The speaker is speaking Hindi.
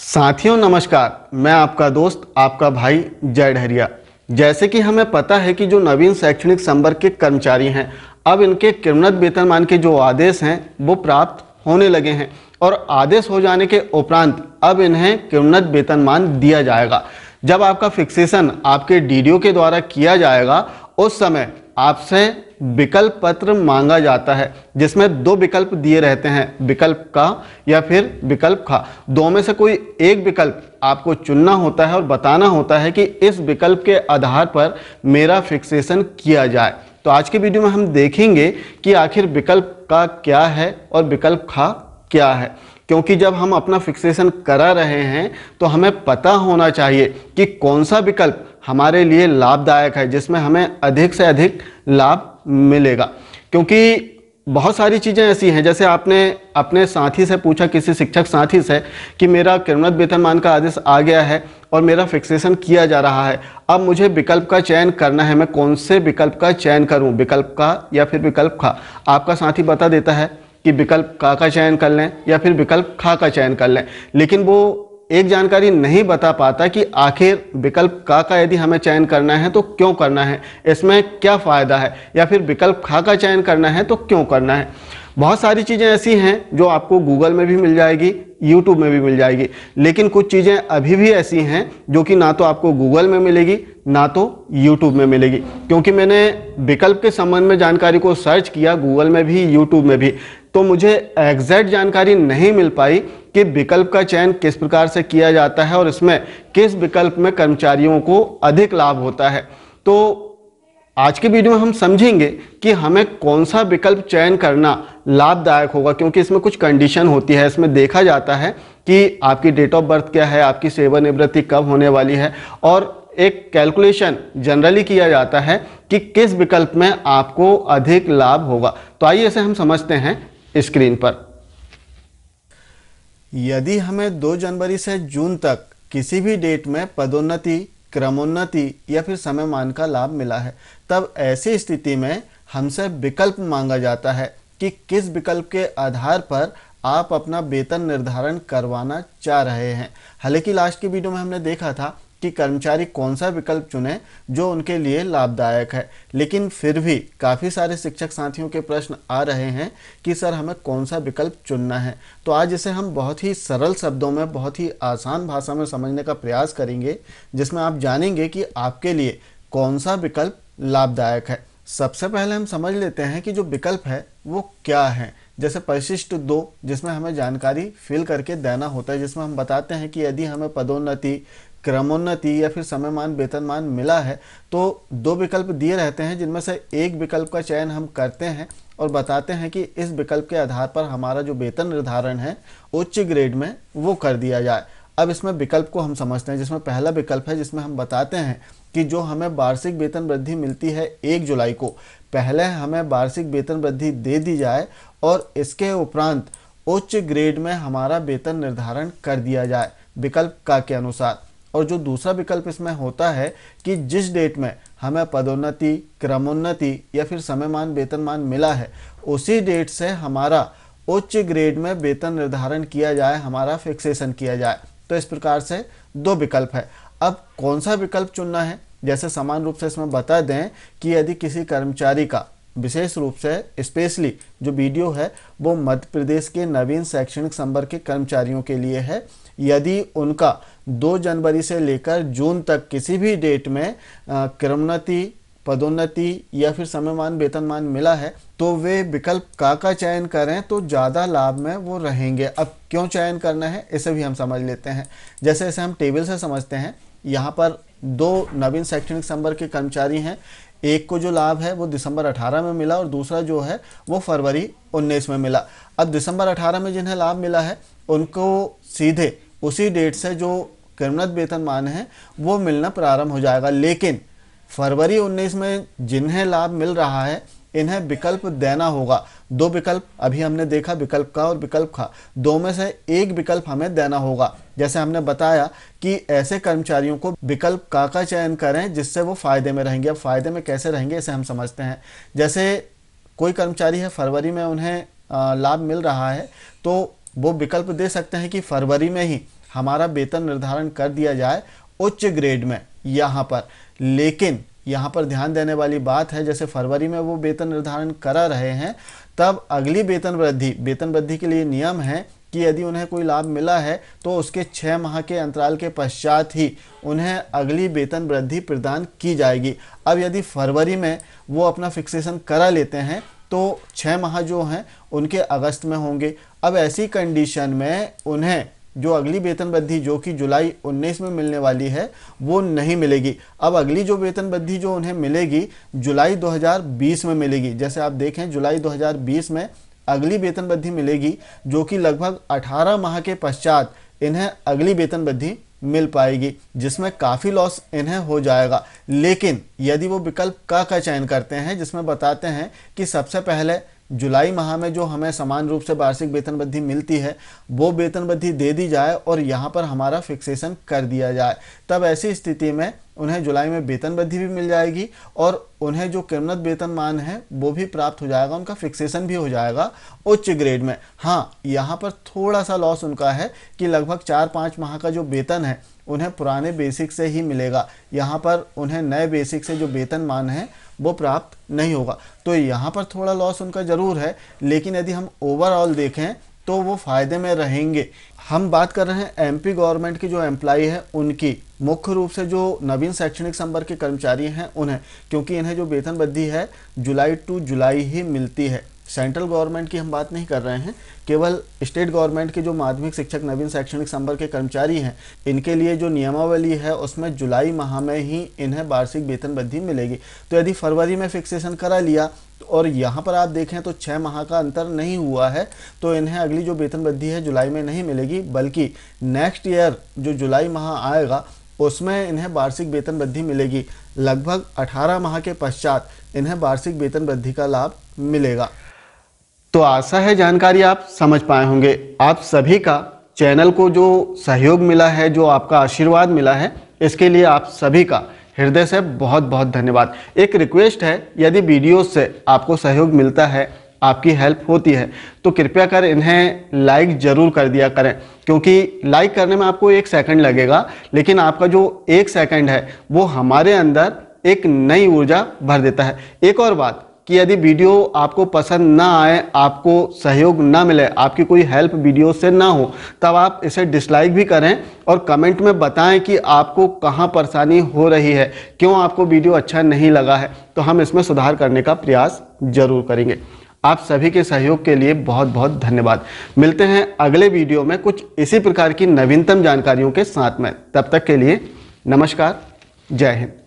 साथियों नमस्कार, मैं आपका दोस्त आपका भाई जय ढहरिया। जैसे कि हमें पता है कि जो नवीन शैक्षणिक संवर्ग के कर्मचारी हैं, अब इनके क्रमोन्नत वेतनमान के जो आदेश हैं वो प्राप्त होने लगे हैं और आदेश हो जाने के उपरांत अब इन्हें क्रमोन्नत वेतनमान दिया जाएगा। जब आपका फिक्सेशन आपके डीडीओ के द्वारा किया जाएगा उस समय आपसे विकल्प पत्र मांगा जाता है, जिसमें दो विकल्प दिए रहते हैं, विकल्प का या फिर विकल्प खा। दो में से कोई एक विकल्प आपको चुनना होता है और बताना होता है कि इस विकल्प के आधार पर मेरा फिक्सेशन किया जाए। तो आज के वीडियो में हम देखेंगे कि आखिर विकल्प का क्या है और विकल्प खा क्या है, क्योंकि जब हम अपना फिक्सेशन करा रहे हैं तो हमें पता होना चाहिए कि कौन सा विकल्प हमारे लिए लाभदायक है, जिसमें हमें अधिक से अधिक लाभ मिलेगा। क्योंकि बहुत सारी चीज़ें ऐसी हैं, जैसे आपने अपने साथी से पूछा, किसी शिक्षक साथी से, कि मेरा क्रमोन्नत वेतनमान का आदेश आ गया है और मेरा फिक्सेशन किया जा रहा है, अब मुझे विकल्प का चयन करना है, मैं कौन से विकल्प का चयन करूं, विकल्प का या फिर विकल्प खा। आपका साथी बता देता है कि विकल्प का चयन कर लें या फिर विकल्प खा का चयन कर लें, लेकिन वो एक जानकारी नहीं बता पाता कि आखिर विकल्प का यदि हमें चयन करना है तो क्यों करना है, इसमें क्या फ़ायदा है, या फिर विकल्प खा का चयन करना है तो क्यों करना है। बहुत सारी चीज़ें ऐसी हैं जो आपको गूगल में भी मिल जाएगी, यूट्यूब में भी मिल जाएगी, लेकिन कुछ चीज़ें अभी भी ऐसी हैं जो कि ना तो आपको गूगल में मिलेगी ना तो यूट्यूब में मिलेगी। क्योंकि मैंने विकल्प के संबंध में जानकारी को सर्च किया गूगल में भी यूट्यूब में भी, तो मुझे एग्जैक्ट जानकारी नहीं मिल पाई कि विकल्प का चयन किस प्रकार से किया जाता है और इसमें किस विकल्प में कर्मचारियों को अधिक लाभ होता है। तो आज के वीडियो में हम समझेंगे कि हमें कौन सा विकल्प चयन करना लाभदायक होगा, क्योंकि इसमें कुछ कंडीशन होती है। इसमें देखा जाता है कि आपकी डेट ऑफ बर्थ क्या है, आपकी सेवानिवृत्ति कब होने वाली है, और एक कैलकुलेशन जनरली किया जाता है कि किस विकल्प में आपको अधिक लाभ होगा। तो आइए इसे हम समझते हैं स्क्रीन पर। यदि हमें 2 जनवरी से जून तक किसी भी डेट में पदोन्नति, क्रमोन्नति या फिर समयमान का लाभ मिला है, तब ऐसी स्थिति में हमसे विकल्प मांगा जाता है कि किस विकल्प के आधार पर आप अपना वेतन निर्धारण करवाना चाह रहे हैं। हालांकि लास्ट की वीडियो में हमने देखा था कि कर्मचारी कौन सा विकल्प चुने जो उनके लिए लाभदायक है, लेकिन फिर भी काफ़ी सारे शिक्षक साथियों के प्रश्न आ रहे हैं कि सर हमें कौन सा विकल्प चुनना है। तो आज इसे हम बहुत ही सरल शब्दों में, बहुत ही आसान भाषा में समझने का प्रयास करेंगे, जिसमें आप जानेंगे कि आपके लिए कौन सा विकल्प लाभदायक है। सबसे पहले हम समझ लेते हैं कि जो विकल्प है वो क्या है। जैसे परिशिष्ट 2, जिसमें हमें जानकारी फिल करके देना होता है, जिसमें हम बताते हैं कि यदि हमें पदोन्नति, क्रमोन्नति या फिर समयमान वेतनमान मिला है तो 2 विकल्प दिए रहते हैं, जिनमें से एक विकल्प का चयन हम करते हैं और बताते हैं कि इस विकल्प के आधार पर हमारा जो वेतन निर्धारण है उच्च ग्रेड में वो कर दिया जाए। अब इसमें विकल्प को हम समझते हैं, जिसमें पहला विकल्प है जिसमें हम बताते हैं कि जो हमें वार्षिक वेतन वृद्धि मिलती है 1 जुलाई को, पहले हमें वार्षिक वेतन वृद्धि दे दी जाए और इसके उपरांत उच्च ग्रेड में हमारा वेतन निर्धारण कर दिया जाए विकल्प का के अनुसार। और जो दूसरा विकल्प इसमें होता है कि जिस डेट में हमें पदोन्नति, क्रमोन्नति या फिर समयमान वेतनमान मिला है उसी डेट से हमारा उच्च ग्रेड में वेतन निर्धारण किया जाए, हमारा फिक्सेशन किया जाए। तो इस प्रकार से 2 विकल्प है। अब कौन सा विकल्प चुनना है, जैसे समान रूप से इसमें बता दें कि यदि किसी कर्मचारी का, विशेष रूप से स्पेशली जो वीडियो है वो मध्य प्रदेश के नवीन शैक्षणिक संवर्ग के कर्मचारियों के लिए है, यदि उनका 2 जनवरी से लेकर जून तक किसी भी डेट में क्रमोन्नति, पदोन्नति या फिर समयमान वेतनमान मिला है तो वे विकल्प का चयन करें तो ज़्यादा लाभ में वो रहेंगे। अब क्यों चयन करना है इसे भी हम समझ लेते हैं। जैसे इसे हम टेबल से समझते हैं। यहाँ पर 2 नवीन शैक्षणिक संवर्ग के कर्मचारी हैं, एक को जो लाभ है वो दिसंबर 18 में मिला और दूसरा जो है वो फरवरी 19 में मिला। अब दिसंबर 18 में जिन्हें लाभ मिला है उनको सीधे उसी डेट से जो क्रमोन्नत वेतनमान है वो मिलना प्रारंभ हो जाएगा, लेकिन फरवरी 19 में जिन्हें लाभ मिल रहा है इन्हें विकल्प देना होगा। 2 विकल्प अभी हमने देखा, विकल्प का और विकल्प खा, 2 में से एक विकल्प हमें देना होगा। जैसे हमने बताया कि ऐसे कर्मचारियों को विकल्प का चयन करें जिससे वो फायदे में रहेंगे। अब फायदे में कैसे रहेंगे इसे हम समझते हैं। जैसे कोई कर्मचारी है, फरवरी में उन्हें लाभ मिल रहा है तो वो विकल्प दे सकते हैं कि फरवरी में ही हमारा वेतन निर्धारण कर दिया जाए उच्च ग्रेड में यहाँ पर। लेकिन यहाँ पर ध्यान देने वाली बात है, जैसे फरवरी में वो वेतन निर्धारण करा रहे हैं, तब अगली वेतन वृद्धि के लिए नियम है कि यदि उन्हें कोई लाभ मिला है तो उसके 6 माह के अंतराल के पश्चात ही उन्हें अगली वेतन वृद्धि प्रदान की जाएगी। अब यदि फरवरी में वो अपना फिक्सेशन करा लेते हैं तो 6 माह जो हैं उनके अगस्त में होंगे। अब ऐसी कंडीशन में उन्हें जो अगली वेतन वृद्धि जो कि जुलाई 19 में मिलने वाली है वो नहीं मिलेगी। अब अगली जो वेतन वृद्धि जो उन्हें मिलेगी जुलाई 2020 में मिलेगी। जैसे आप देखें जुलाई 2020 में अगली वेतन वृद्धि मिलेगी जो कि लगभग 18 माह के पश्चात इन्हें अगली वेतन वृद्धि मिल पाएगी, जिसमें काफ़ी लॉस इन्हें हो जाएगा। लेकिन यदि वो विकल्प का चयन करते हैं जिसमें बताते हैं कि सबसे पहले जुलाई माह में जो हमें समान रूप से वार्षिक वेतन वृद्धि मिलती है वो वेतन वृद्धि दे दी जाए और यहाँ पर हमारा फिक्सेशन कर दिया जाए, तब ऐसी स्थिति में उन्हें जुलाई में वेतन वृद्धि भी मिल जाएगी और उन्हें जो क्रमबद्ध वेतनमान है वो भी प्राप्त हो जाएगा, उनका फिक्सेशन भी हो जाएगा उच्च ग्रेड में। हाँ, यहाँ पर थोड़ा सा लॉस उनका है कि लगभग 4-5 माह का जो वेतन है उन्हें पुराने बेसिक से ही मिलेगा, यहाँ पर उन्हें नए बेसिक से जो वेतनमान है वो प्राप्त नहीं होगा। तो यहाँ पर थोड़ा लॉस उनका ज़रूर है, लेकिन यदि हम ओवरऑल देखें तो वो फ़ायदे में रहेंगे। हम बात कर रहे हैं एमपी गवर्नमेंट की जो एम्प्लॉई है उनकी, मुख्य रूप से जो नवीन शैक्षणिक संवर्ग के कर्मचारी हैं उन्हें, क्योंकि इन्हें जो वेतन वृद्धि है जुलाई टू जुलाई ही मिलती है। सेंट्रल गवर्नमेंट की हम बात नहीं कर रहे हैं, केवल स्टेट गवर्नमेंट के जो माध्यमिक शिक्षक नवीन शैक्षणिक संवर्ग के कर्मचारी हैं इनके लिए जो नियमावली है उसमें जुलाई माह में ही इन्हें वार्षिक वेतन वृद्धि मिलेगी। तो यदि फरवरी में फिक्सेशन करा लिया और यहाँ पर आप देखें तो 6 माह का अंतर नहीं हुआ है, तो इन्हें अगली जो वेतन वृद्धि है जुलाई में नहीं मिलेगी, बल्कि नेक्स्ट ईयर जो जुलाई माह आएगा उसमें इन्हें वार्षिक वेतन वृद्धि मिलेगी। लगभग 18 माह के पश्चात इन्हें वार्षिक वेतन वृद्धि का लाभ मिलेगा। तो आशा है जानकारी आप समझ पाए होंगे। आप सभी का चैनल को जो सहयोग मिला है, जो आपका आशीर्वाद मिला है, इसके लिए आप सभी का हृदय से बहुत बहुत धन्यवाद। एक रिक्वेस्ट है, यदि वीडियो से आपको सहयोग मिलता है, आपकी हेल्प होती है, तो कृपया कर इन्हें लाइक ज़रूर कर दिया करें, क्योंकि लाइक करने में आपको 1 सेकंड लगेगा, लेकिन आपका जो 1 सेकंड है वो हमारे अंदर एक नई ऊर्जा भर देता है। एक और बात कि यदि वीडियो आपको पसंद ना आए, आपको सहयोग ना मिले, आपकी कोई हेल्प वीडियो से ना हो, तब आप इसे डिसलाइक भी करें और कमेंट में बताएं कि आपको कहां परेशानी हो रही है, क्यों आपको वीडियो अच्छा नहीं लगा है, तो हम इसमें सुधार करने का प्रयास जरूर करेंगे। आप सभी के सहयोग के लिए बहुत बहुत धन्यवाद। मिलते हैं अगले वीडियो में कुछ इसी प्रकार की नवीनतम जानकारियों के साथ में। तब तक के लिए नमस्कार, जय हिंद।